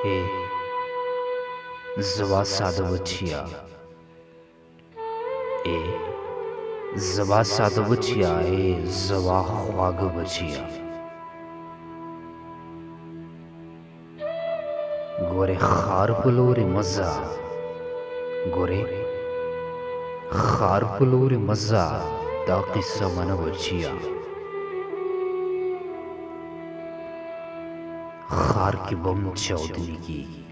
اے زوا ساده بچیا، اے زوا ساده بچیا، اے زوا خواږه بچیا. ګورې خار په لورې مزه، ګورې خار په لورې مزه، دا قصه منه بچیا. خار کې بم چاودنې کېږي،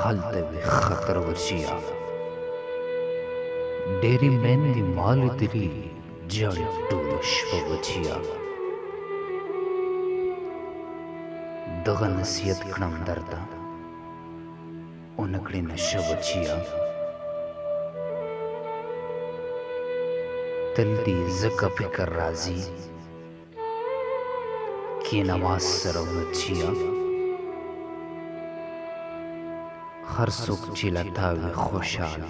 هلته وي خطر بچیا. ډېرې میندې ما لیدلي ژاړي ټوله شپه بچیا. دغه نصیحت کړم درته ونه کړې نشه بچیا. تل دې ځکه فکر راځي کښېنه ما سره بچیا. هر څوک چې له تا وي خوشحال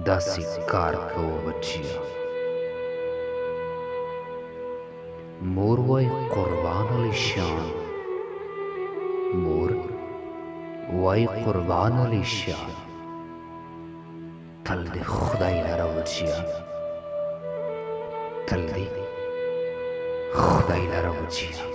داسې کار کوه بچیا. مور وای قربان علی شان، مور وای قربان علی شان، تل دې خدای لره بچیا، تل دې خدای لره بچیا.